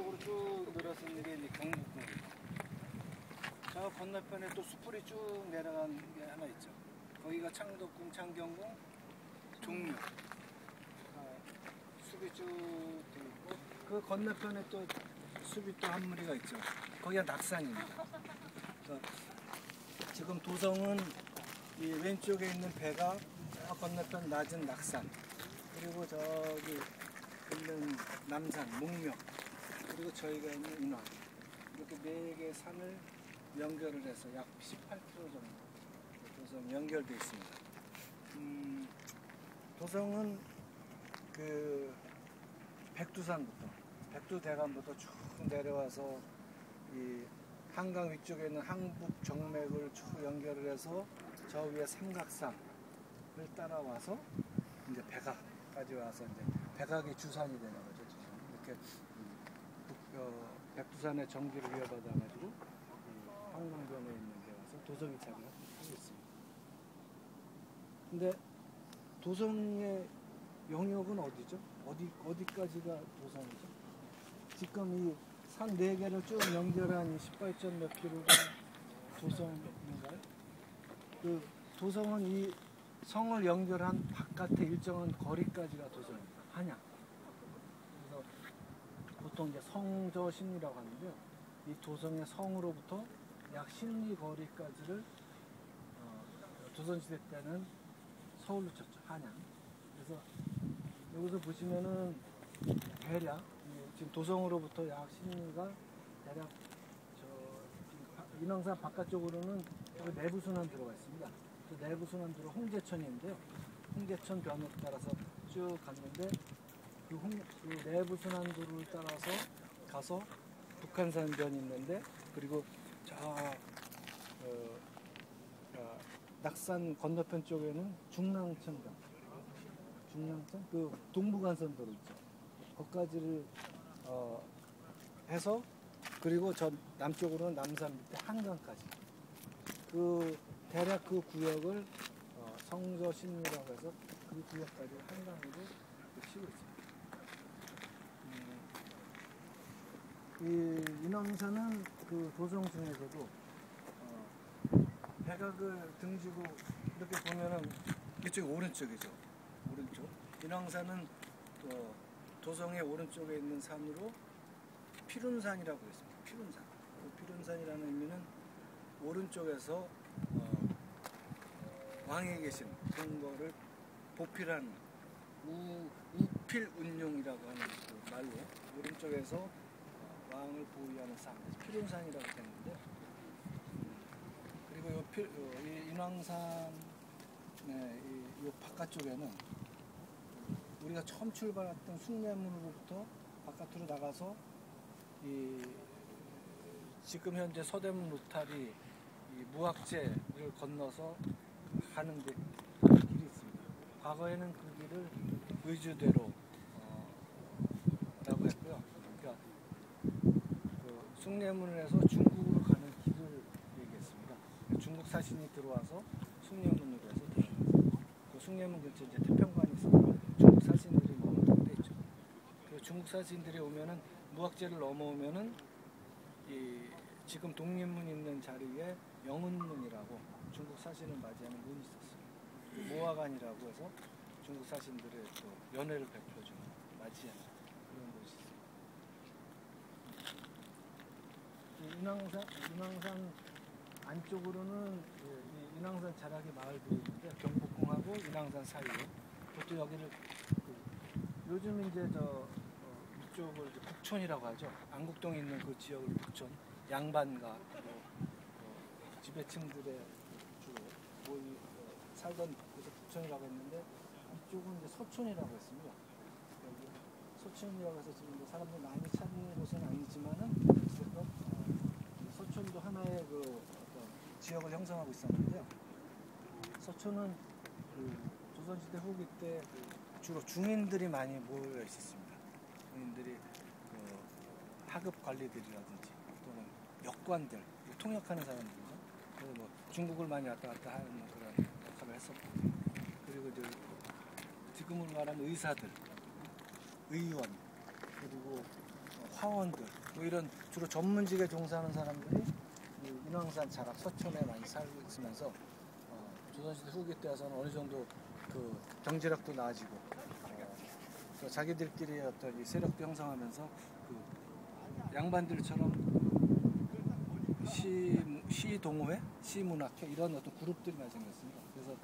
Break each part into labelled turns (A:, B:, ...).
A: 바깥쪽으로 쭉 늘어서 있는 게 이제 경북궁. 저 건너편에 또 숲풀이 쭉 내려간 게 하나 있죠. 거기가 창덕궁, 창경궁, 종묘. 숲이 쭉 있고 그 건너편에 또 숲이 또 한 무리가 있죠. 거기가 낙산입니다. 지금 도성은 이 왼쪽에 있는 배가 저 건너편 낮은 낙산, 그리고 저기 있는 남산, 목명, 그리고 저희가 있는 인왕, 이렇게 네 개의 산을 연결을 해서 약 18km 정도 도성 연결되어 있습니다. 도성은 그 백두산부터, 백두대간부터 쭉 내려와서 이 한강 위쪽에 있는 한북 정맥을 쭉 연결을 해서 저 위에 삼각산을 따라와서 이제 백악까지 와서 이제 백악이 주산이 되는 거죠. 이렇게 백두산의 전기를 이어받아가지고 한강변에 있는 데 와서 도성이 자리를 하고 있습니다. 근데 도성의 영역은 어디죠? 어디까지가 도성이죠? 지금 이 산 4개를 쭉 연결한 18점 몇 킬로가 도성인가요? 그 도성은 이 성을 연결한 바깥의 일정한 거리까지가 도성입니다. 한양. 그래서 보통 이제 성저신이라고 하는데요. 이 도성의 성으로부터 약 신리 거리까지를 조선시대 때는 서울로 쳤죠. 한양. 그래서 여기서 보시면은 대략 지금 도성으로부터 약 신리가 대략 인왕산 바깥쪽으로는 내부순환 도로가 있습니다. 그 내부순환 도로 홍제천인데요. 홍제천 변으로 따라서 쭉 갔는데 그 내부순환 도로를 따라서 가서 북한산 변이 있는데, 그리고 저 낙산 건너편 쪽에는 중랑천 변, 중랑천 그 동부간선 도로 있죠. 거기까지를 해서, 그리고 저 남쪽으로는 남산 밑에 한강까지, 그 대략 그 구역을 성저신이라고 해서 그 구역까지 한강으로 치고 있습니다. 이 인왕산은 그 도성 중에서도 백악을 등지고 이렇게 보면은 이쪽이 오른쪽이죠. 오른쪽. 인왕산은 도성의 오른쪽에 있는 산으로 피룬산이라고 했습니다. 피룬산. 피룬산이라는 의미는 오른쪽에서 왕에 계신 동거를 보필한 우필운용이라고 하는 그 말로 오른쪽에서 왕을 보위하는 산, 피룬산이라고 했는데, 그리고 이 인왕산 이 바깥쪽에는 우리가 처음 출발했던 숭례문으로부터 바깥으로 나가서 지금 현재 서대문 로타리 무학재를 건너서 가는 길이 있습니다. 과거에는 그 길을 의주대로 라고 했고요. 그러니까 그 숭례문을 해서 중국으로 가는 길을 얘기했습니다. 중국 사신이 들어와서 숭례문으로 해서 들어가서 그 숭례문 근처에 이제 태평관이 있어서 중국 사신들이 머무는 데 있죠. 그 중국 사신들이 오면은 무학재를 넘어오면은 지금 독립문 있는 자리에 영은문이라고 중국 사신을 맞이하는 문이 있었어요. 모화관이라고 해서 중국 사신들의 또 연회를 베풀어주는, 맞이하는 그런 곳이 있습니다. 인왕산 안쪽으로는 이 인왕산 자락의 마을들이 있는데, 경복궁하고 인왕산 사이에 보통 여기를 요즘 이제 이쪽을 이제 북촌이라고 하죠. 안국동에 있는 그 지역을 북촌, 양반가 지배층들의 주로 살던 곳에서 북촌이라고 했는데, 이쪽은 이제 서촌이라고 했습니다. 여기 서촌이라고 해서 지금 사람들이 많이 찾는 곳은 아니지만은 어쨌든 서촌도 하나의 그 어떤 지역을 형성하고 있었는데요. 서촌은 조선시대 후기 때 주로 중인들이 많이 모여 있었습니다. 중인들이 하급 관리들이라든지 또는 역관들, 통역하는 사람들이죠. 그래서 뭐 중국을 많이 왔다 갔다 하는 그런 역할을 했었고, 그리고 이제 지금으로 말하면 의사들, 의원, 그리고 사원들 뭐 이런 주로 전문직에 종사하는 사람들이 이 인왕산 자락 서촌에 많이 살고 있으면서 조선시대 후기 때 와서는 어느 정도 그 경제력도 나아지고 또 자기들끼리 어떤 이 세력도 형성하면서 그 양반들처럼 시 동호회, 시문학회 이런 어떤 그룹들이 많이 생겼습니다. 그래서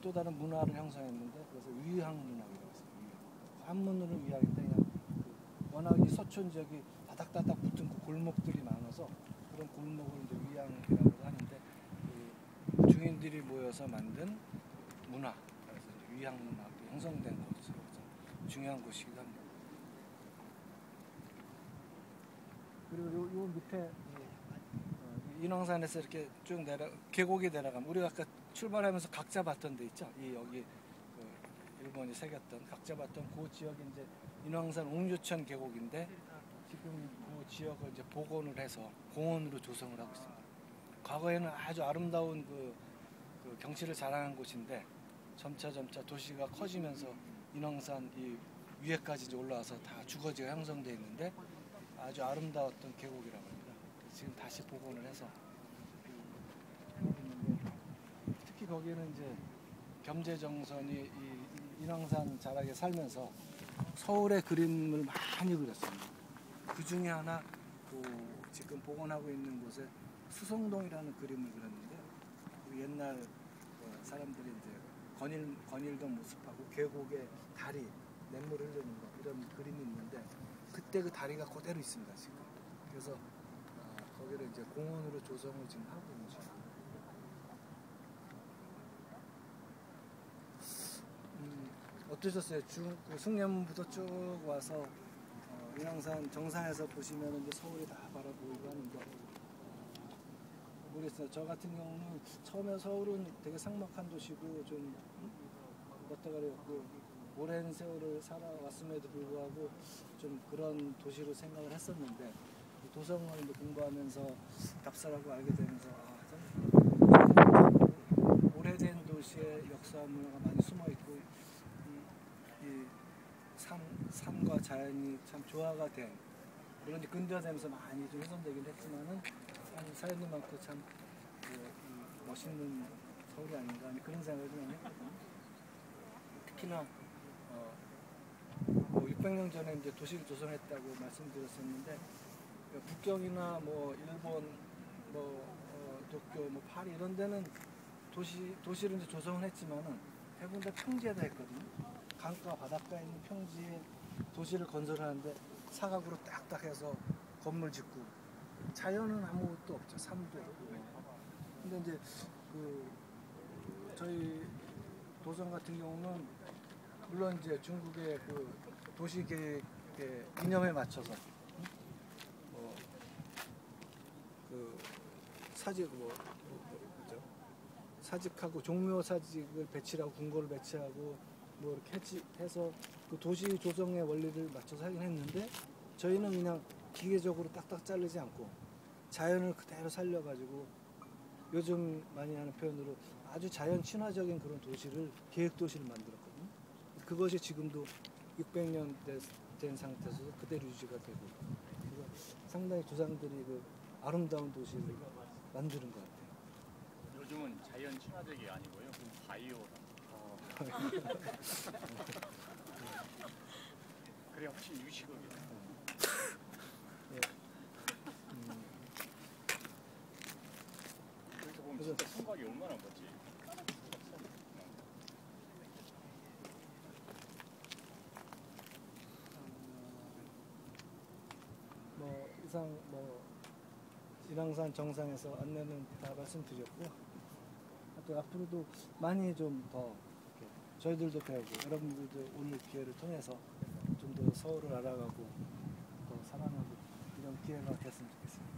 A: 또 다른 문화를 형성했는데 그래서 위항 문학이라고 했어요. 한문으로는 위항인데 그냥 워낙 이 서촌 지역이 다닥다닥 붙은 골목들이 많아서 그런 골목을 이제 위항이라고 하는데 그 중인들이 모여서 만든 문화, 그래서 이제 위항 문학이 형성된 곳으로 중요한 곳이기도 합니다. 그리고 요 밑에 인왕산에서 이렇게 쭉 계곡이 내려가면 우리가 아까 출발하면서 각자 봤던 데 있죠. 이 여기 그 일본이 새겼던 각자 봤던 그 지역이 이제 인왕산 옥류천 계곡인데 지금 그 지역을 이제 복원을 해서 공원으로 조성을 하고 있습니다. 과거에는 아주 아름다운 그 경치를 자랑한 곳인데 점차 도시가 커지면서 인왕산 이 위에까지 이제 올라와서 다 주거지가 형성되어 있는데 아주 아름다웠던 계곡이라고 합니다. 지금 다시 복원을 해서 특히 거기는 이제 겸재정선이 이 인왕산 자락에 살면서 서울의 그림을 많이 그렸습니다. 그 중에 하나 지금 복원하고 있는 곳에 수성동이라는 그림을 그렸는데 그 옛날 사람들이 이제 거닐던 모습하고 계곡에 다리, 냇물 흐르는 거 이런 그림이 있는데 그때 그 다리가 그대로 있습니다 지금. 그래서 거기를 이제 공원으로 조성을 지금 하고 있는 중입니다. 어떠셨어요? 숭례문부터 쭉 와서 인왕산 정상에서 보시면 이제 서울이 다 바라보이고 하는데 모르겠어요. 저 같은 경우는 처음에 서울은 되게 삭막한 도시고 좀 멋대가리였고 오랜 세월을 살아왔음에도 불구하고 좀 그런 도시로 생각을 했었는데 도성을 이제 공부하면서 답사라고 알게 되면서 참 오래된 도시의 역사 문화가 많이 숨어 있고 이 산과 자연이 참 조화가 된 물론 근대화되면서 많이 좀 훼손되긴 했지만은 사장님만큼 참 멋있는 서울이 아닌가 그런 생각을 좀 했거든요. 특히나 600년 전에 이제 도시를 조성했다고 말씀드렸었는데 북경이나 뭐 일본, 도쿄, 파리 이런 데는 도시를 이제 조성을 했지만은 대부분 다 평지에다 했거든요. 강가 바닷가에 있는 평지에 도시를 건설하는데 사각으로 딱딱 해서 건물 짓고 자연은 아무것도 없죠. 산도 없고. 근데 이제 저희 도성 같은 경우는 물론 이제 중국의 도시 계획의 이념에 맞춰서 사직하고 종묘 사직을 배치하고 궁궐을 배치하고 뭐 이렇게 해서 그 도시 조성의 원리를 맞춰서 하긴 했는데 저희는 그냥 기계적으로 딱딱 자르지 않고 자연을 그대로 살려가지고 요즘 많이 하는 표현으로 아주 자연 친화적인 그런 도시를 계획 도시를 만들었거든요. 그것이 지금도 600년 된 상태에서 그대로 유지가 되고 그래서 상당히 조상들이 그 아름다운 도시를 만드는 것 같아요.
B: 요즘은 자연 친화적이 아니고요, 바이오. 그래 훨씬 유식하게. 그렇게 보면 진짜 생각이 얼마나 멋지.
A: 이상 인왕산 정상에서 안내는 다 말씀드렸고요. 또 앞으로도 많이 좀 더 저희들도 배우고 여러분들도 오늘 기회를 통해서 좀 더 서울을 알아가고 더 사랑하고 이런 기회가 됐으면 좋겠습니다.